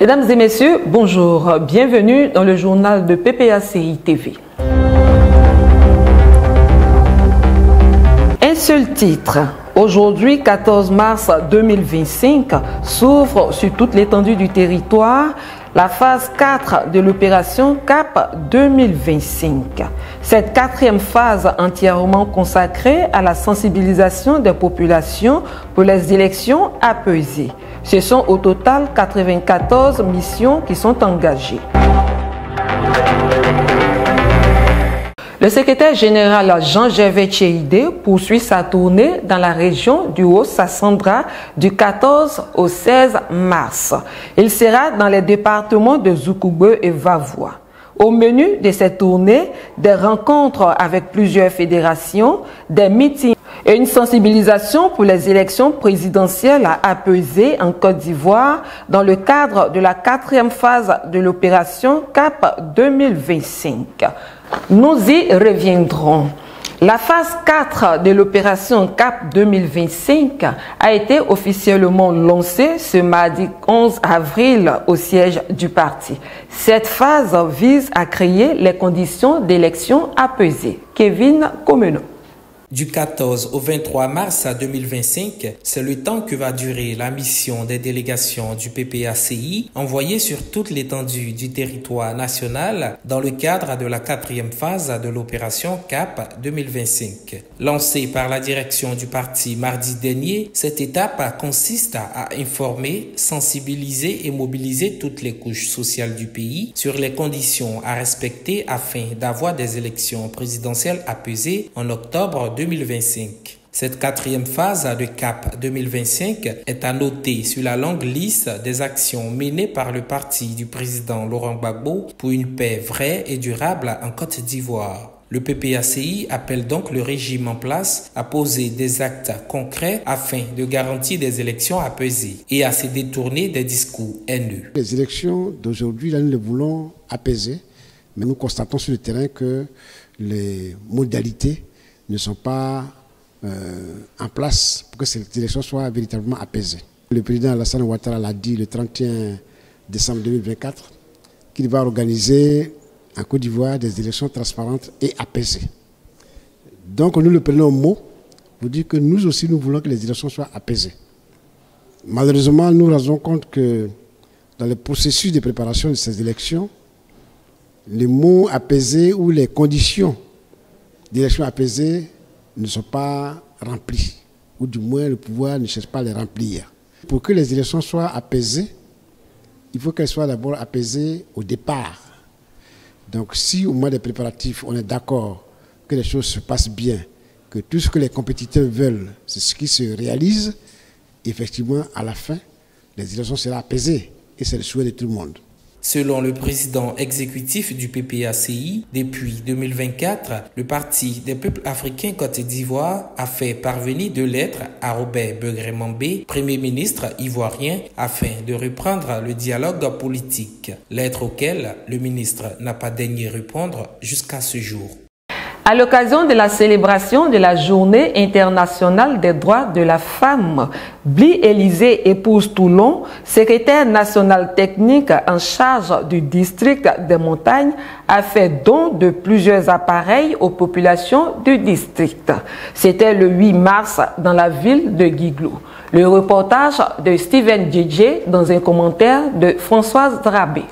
Mesdames et messieurs, bonjour. Bienvenue dans le journal de PPACI TV. Un seul titre. Aujourd'hui, 14 mars 2025, s'ouvre sur toute l'étendue du territoire la phase 4 de l'opération CAP 2025. Cette quatrième phase entièrement consacrée à la sensibilisation des populations pour les élections apaisées. Ce sont au total 94 missions qui sont engagées. Le secrétaire général Jean-Gervais Tchéidé poursuit sa tournée dans la région du Haut-Sassandra du 14 au 16 mars. Il sera dans les départements de Zoukoube et Vavois. Au menu de cette tournée, des rencontres avec plusieurs fédérations, des meetings et une sensibilisation pour les élections présidentielles apaisées en Côte d'Ivoire dans le cadre de la quatrième phase de l'opération CAP 2025. Nous y reviendrons. La phase 4 de l'opération CAP 2025 a été officiellement lancée ce mardi 11 avril au siège du parti. Cette phase vise à créer les conditions d'élections apaisées. Kevin Comenon. Du 14 au 23 mars 2025, c'est le temps que va durer la mission des délégations du PPACI envoyées sur toute l'étendue du territoire national dans le cadre de la quatrième phase de l'opération CAP 2025. Lancée par la direction du parti mardi dernier, cette étape consiste à informer, sensibiliser et mobiliser toutes les couches sociales du pays sur les conditions à respecter afin d'avoir des élections présidentielles apaisées en octobre 2025. Cette quatrième phase de CAP 2025 est à noter sur la longue liste des actions menées par le parti du président Laurent Gbagbo pour une paix vraie et durable en Côte d'Ivoire. Le PPACI appelle donc le régime en place à poser des actes concrets afin de garantir des élections apaisées et à se détourner des discours haineux. Les élections d'aujourd'hui, là, nous les voulons apaiser, mais nous constatons sur le terrain que les modalités ne sont pas en place pour que ces élections soient véritablement apaisées. Le président Alassane Ouattara l'a dit le 31 décembre 2024 qu'il va organiser en Côte d'Ivoire des élections transparentes et apaisées. Donc nous le prenons au mot pour dire que nous aussi nous voulons que les élections soient apaisées. Malheureusement, nous nous rendons compte que dans le processus de préparation de ces élections, les mots apaisés ou les conditions d'élections apaisées ne sont pas remplis, ou du moins le pouvoir ne cherche pas à les remplir. Pour que les élections soient apaisées, il faut qu'elles soient d'abord apaisées au départ. Donc si au mois des préparatifs, on est d'accord que les choses se passent bien, que tout ce que les compétiteurs veulent, c'est ce qui se réalise, effectivement, à la fin, les élections seront apaisées, et c'est le souhait de tout le monde. Selon le président exécutif du PPACI, depuis 2024, le Parti des peuples africains Côte d'Ivoire a fait parvenir 2 lettres à Robert Begré-Mambé, Premier ministre ivoirien, afin de reprendre le dialogue politique. Lettres auxquelles le ministre n'a pas daigné répondre jusqu'à ce jour. À l'occasion de la célébration de la Journée internationale des droits de la femme, Bli Élysée épouse Toulon, secrétaire national technique en charge du district des montagnes, a fait don de plusieurs appareils aux populations du district. C'était le 8 mars dans la ville de Guiglou. Le reportage de Steven Djedje dans un commentaire de Françoise Drabé.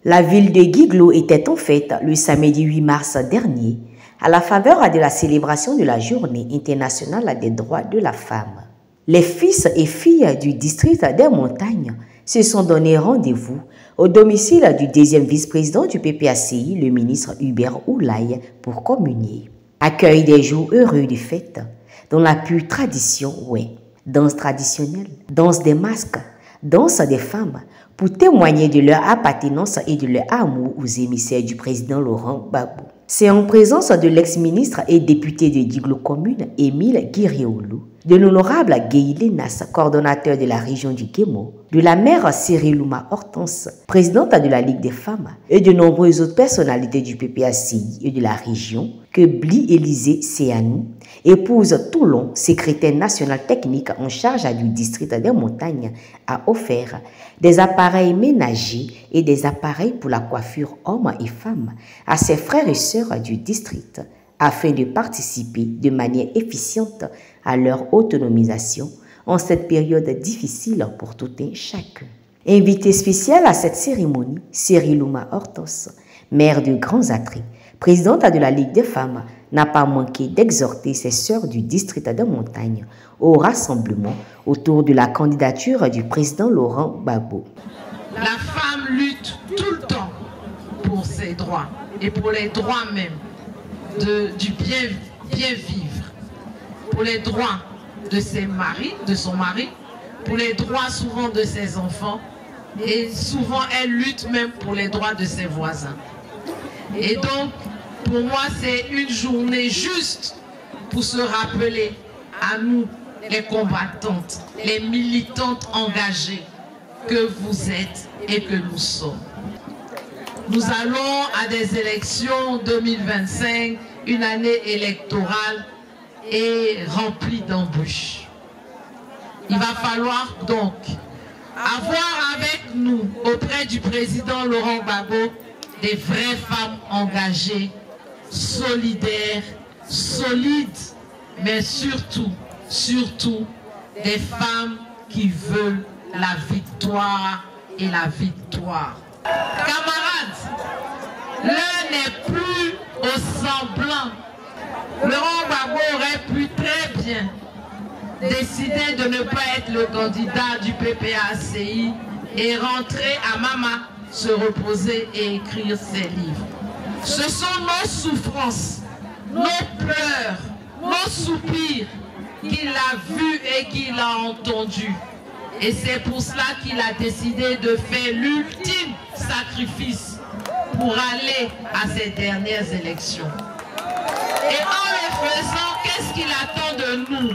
La ville de Guiglou était en fête le samedi 8 mars dernier à la faveur de la célébration de la Journée internationale des droits de la femme. Les fils et filles du district des montagnes se sont donné rendez-vous au domicile du deuxième vice-président du PPACI, le ministre Hubert Oulaye, pour communier. Accueil des jours heureux de fête dans la pure tradition, danse traditionnelle, danse des masques, danse des femmes, pour témoigner de leur appartenance et de leur amour aux émissaires du président Laurent Gbagbo. C'est en présence de l'ex-ministre et député de Guiglou Commune, Émile Guirioulou, de l'honorable Guéilé Nas, coordonnateur de la région du Guémo, de la mère Cyrilouma Hortense, présidente de la Ligue des femmes, et de nombreuses autres personnalités du PPACI et de la région, que Bli Élisée Séanou, épouse Toulon, secrétaire national technique en charge du district des montagnes, a offert des appareils ménagers et des appareils pour la coiffure hommes et femmes à ses frères et sœurs du district, afin de participer de manière efficiente à leur autonomisation en cette période difficile pour tout un chacun. Invitée spéciale à cette cérémonie, Cyrilouma Hortense, mère de Grands Atrées, présidente de la Ligue des femmes, n'a pas manqué d'exhorter ses sœurs du district de montagne au rassemblement autour de la candidature du président Laurent Gbagbo. La femme lutte tout le temps pour ses droits et pour les droits même du bien vivre, pour les droits de son mari, pour les droits souvent de ses enfants, et souvent elle lutte même pour les droits de ses voisins. Et donc, pour moi, c'est une journée juste pour se rappeler à nous, les combattantes, les militantes engagées que vous êtes et que nous sommes. Nous allons à des élections 2025, une année électorale et remplie d'embûches. Il va falloir donc avoir avec nous, auprès du président Laurent Gbagbo, des vraies femmes engagées, solidaires, solides, mais surtout des femmes qui veulent la victoire et la victoire. Camarades, l'heure n'est plus au semblant. Laurent Gbagbo aurait pu très bien décider de ne pas être le candidat du PPACI et rentrer à Mama, se reposer et écrire ses livres. Ce sont nos souffrances, nos pleurs, nos soupirs qu'il a vus et qu'il a entendus. Et c'est pour cela qu'il a décidé de faire l'ultime sacrifice pour aller à ces dernières élections. Et en le faisant, qu'est-ce qu'il attend de nous?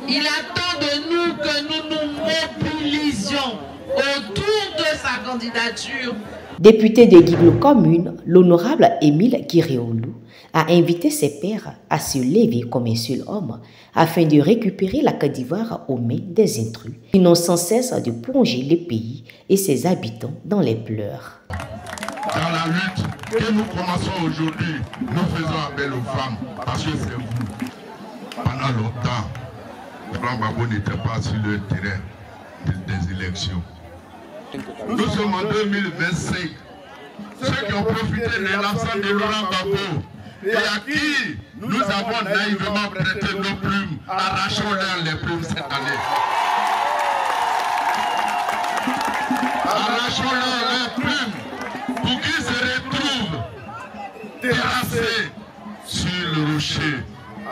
Il attend de nous que nous nous mobilisions autour de sa candidature. Député de Guiglo Commune, l'honorable Émile Kiréolou a invité ses pairs à se lever comme un seul homme afin de récupérer la Côte d'Ivoire aux mains des intrus qui n'ont sans cesse de plonger le pays et ses habitants dans les pleurs. Dans la lutte que nous commençons aujourd'hui, nous faisons appel aux femmes parce que c'est vous. Pendant longtemps, Laurent Gbagbo n'était pas sur le terrain des élections. Nous sommes en 2025. Ceux qui ont profité de l'absence de Laurent Gbagbo et à qui nous avons naïvement prêté nos plumes, arrachons-leur les plumes cette année. Arrachons-leur les plumes pour qu'ils se retrouvent terrassés sur le rocher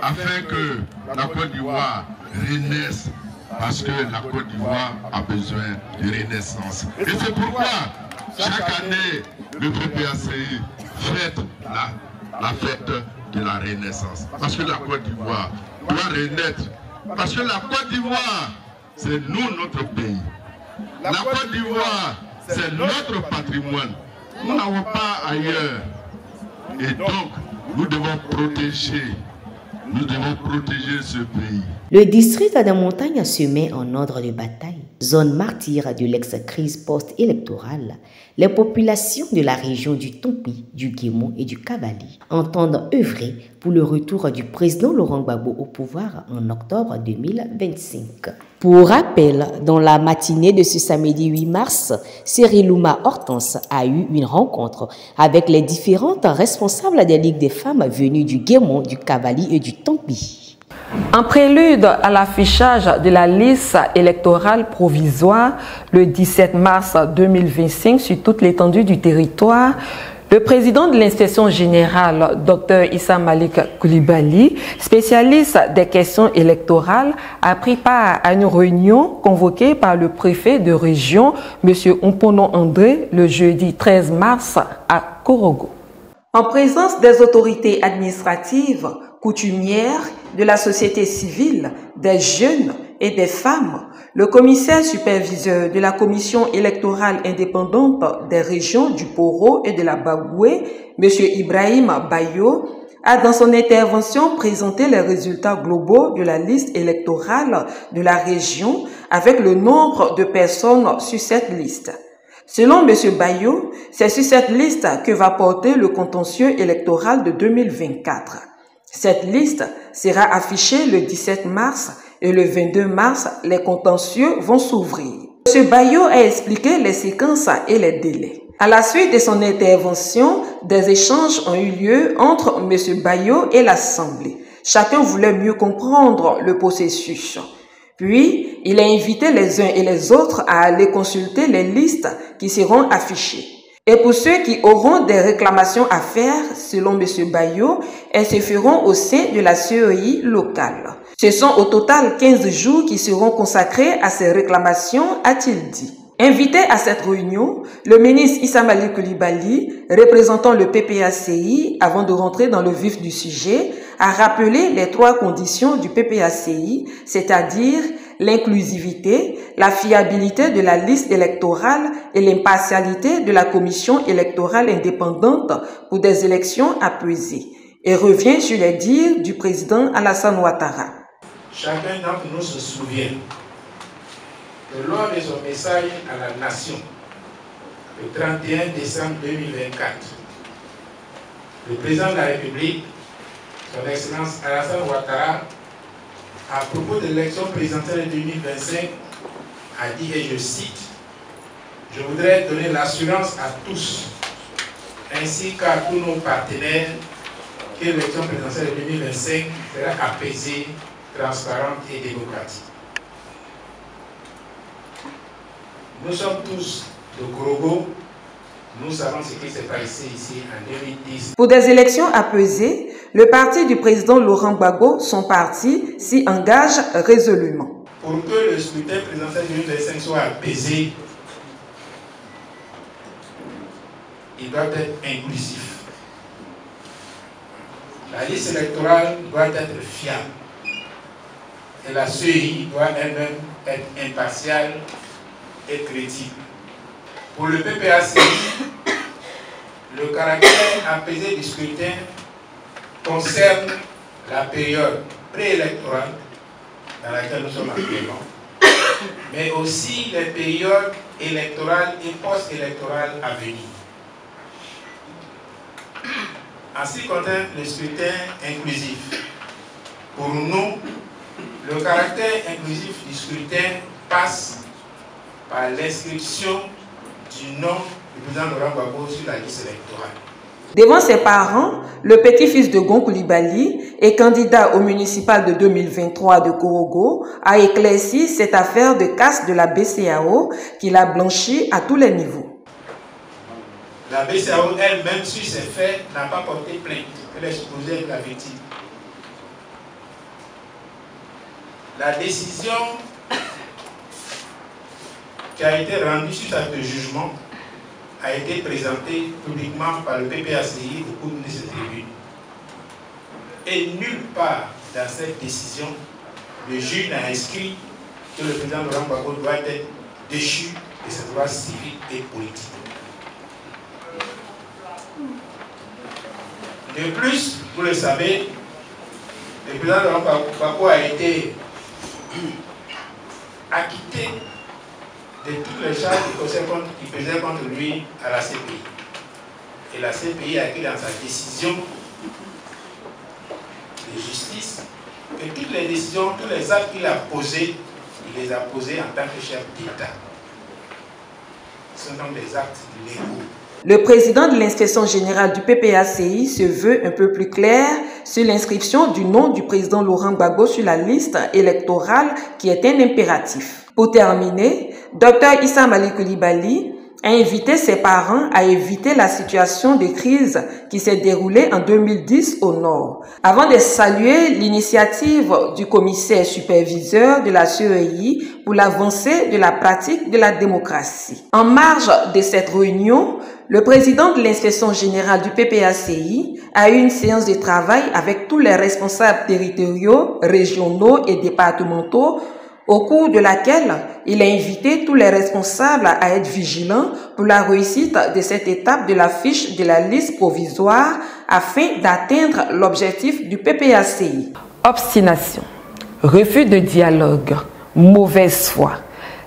afin que la Côte d'Ivoire renaisse. Parce que la Côte d'Ivoire a besoin de renaissance. Et c'est pourquoi chaque année, le PPACI fête la fête de la renaissance. Parce que la Côte d'Ivoire doit renaître. Parce que la Côte d'Ivoire, c'est nous, notre pays. La Côte d'Ivoire, c'est notre patrimoine. Nous n'avons pas ailleurs. Et donc, nous devons protéger ce pays. Le district de montagne se met en ordre de bataille. Zone martyre de l'ex-crise post-électorale, les populations de la région du Tompi, du Guémon et du Cavali entendent œuvrer pour le retour du président Laurent Gbagbo au pouvoir en octobre 2025. Pour rappel, dans la matinée de ce samedi 8 mars, Cyrilouma Hortense a eu une rencontre avec les différentes responsables des ligues des femmes venues du Guémon, du Cavali et du Tompi. En prélude à l'affichage de la liste électorale provisoire le 17 mars 2025 sur toute l'étendue du territoire, le président de l'inspection générale, Dr Issa Malik Koulibaly, spécialiste des questions électorales, a pris part à une réunion convoquée par le préfet de région, M. Ompono André, le jeudi 13 mars à Korogo. En présence des autorités administratives, coutumières, de la société civile, des jeunes et des femmes, le commissaire superviseur de la Commission électorale indépendante des régions du Poro et de la Bagoué, M. Ibrahim Bayo, a dans son intervention présenté les résultats globaux de la liste électorale de la région avec le nombre de personnes sur cette liste. Selon M. Bayo, c'est sur cette liste que va porter le contentieux électoral de 2024. Cette liste sera affichée le 17 mars et le 22 mars, les contentieux vont s'ouvrir. M. Bayo a expliqué les séquences et les délais. À la suite de son intervention, des échanges ont eu lieu entre M. Bayo et l'Assemblée. Chacun voulait mieux comprendre le processus. Puis, il a invité les uns et les autres à aller consulter les listes qui seront affichées. Et pour ceux qui auront des réclamations à faire, selon M. Bayo, elles se feront au sein de la CEI locale. Ce sont au total 15 jours qui seront consacrés à ces réclamations, a-t-il dit. Invité à cette réunion, le ministre Issa Malik Coulibaly, représentant le PPACI, avant de rentrer dans le vif du sujet, a rappelé les 3 conditions du PPACI, c'est-à-dire l'inclusivité, la fiabilité de la liste électorale et l'impartialité de la commission électorale indépendante pour des élections apaisées, et revient sur les dires du président Alassane Ouattara. Chacun d'entre nous se souvient que lors de son message à la nation, le 31 décembre 2024, le président de la République, son Excellence Alassane Ouattara, à propos de l'élection présidentielle de 2025, a dit, et je cite, « Je voudrais donner l'assurance à tous, ainsi qu'à tous nos partenaires, que l'élection présidentielle de 2025 sera apaisée, transparente et démocratique. » Nous sommes tous de Gorogo. Nous savons ce qui s'est passé ici en 2010. Pour des élections apaisées, le parti du président Laurent Gbagbo, son parti, s'y engage résolument. Pour que le scrutin présidentiel 2025 soit apaisé, il doit être inclusif. La liste électorale doit être fiable. Et la CEI doit elle-même être impartiale et crédible. Pour le PPACI, le caractère apaisé du scrutin concerne la période préélectorale dans laquelle nous sommes actuellement, mais aussi les périodes électorales et post-électorales à venir. En ce qui concerne le scrutin inclusif, pour nous, le caractère inclusif du scrutin passe par l'inscription du nom du président Laurent Gbagbo sur la liste électorale. Devant ses parents, le petit-fils de Gon Coulibaly et candidat au municipal de 2023 de Gorogo a éclairci cette affaire de casse de la BCEAO qui l'a blanchi à tous les niveaux. La BCEAO elle-même, sur ces faits, n'a pas porté plainte. Elle est supposée être la victime. La décision qui a été rendue sur ce jugement a été présentée publiquement par le PPACI au cours de cette tribune. Et nulle part dans cette décision, le juge n'a inscrit que le président Laurent Gbagbo doit être déchu de ses droits civiques et politiques. De plus, vous le savez, le président Laurent Gbagbo a été acquitté de toutes les charges qui pesaient contre lui à la CPI. Et la CPI a écrit dans sa décision de justice que toutes les décisions, tous les actes qu'il a posés, il les a posés en tant que chef d'État. Ce sont donc des actes légaux. Le président de l'inspection générale du PPACI se veut un peu plus clair sur l'inscription du nom du président Laurent Gbagbo sur la liste électorale qui est un impératif. Pour terminer, Dr Issa Malik Coulibaly a invité ses parents à éviter la situation de crise qui s'est déroulée en 2010 au Nord, avant de saluer l'initiative du commissaire superviseur de la CEI pour l'avancée de la pratique de la démocratie. En marge de cette réunion, le président de l'inspection générale du PPACI a eu une séance de travail avec tous les responsables territoriaux, régionaux et départementaux, au cours de laquelle il a invité tous les responsables à être vigilants pour la réussite de cette étape de la fiche de la liste provisoire afin d'atteindre l'objectif du PPACI. Obstination, refus de dialogue, mauvaise foi.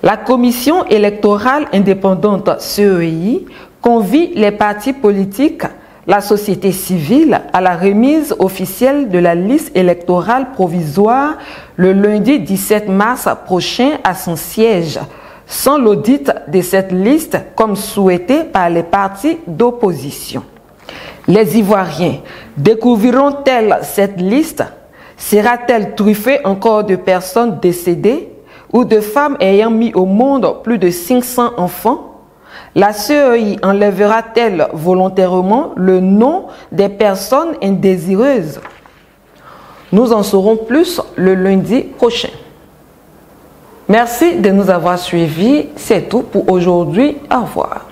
La Commission électorale indépendante CEI convie les partis politiques, la société civile à la remise officielle de la liste électorale provisoire le lundi 17 mars prochain à son siège, sans l'audit de cette liste comme souhaité par les partis d'opposition. Les Ivoiriens découvriront-elles cette liste? Sera-t-elle truffée encore de personnes décédées ou de femmes ayant mis au monde plus de 500 enfants? La CEI enlèvera-t-elle volontairement le nom des personnes indésireuses? Nous en saurons plus le lundi prochain. Merci de nous avoir suivis. C'est tout pour aujourd'hui. Au revoir.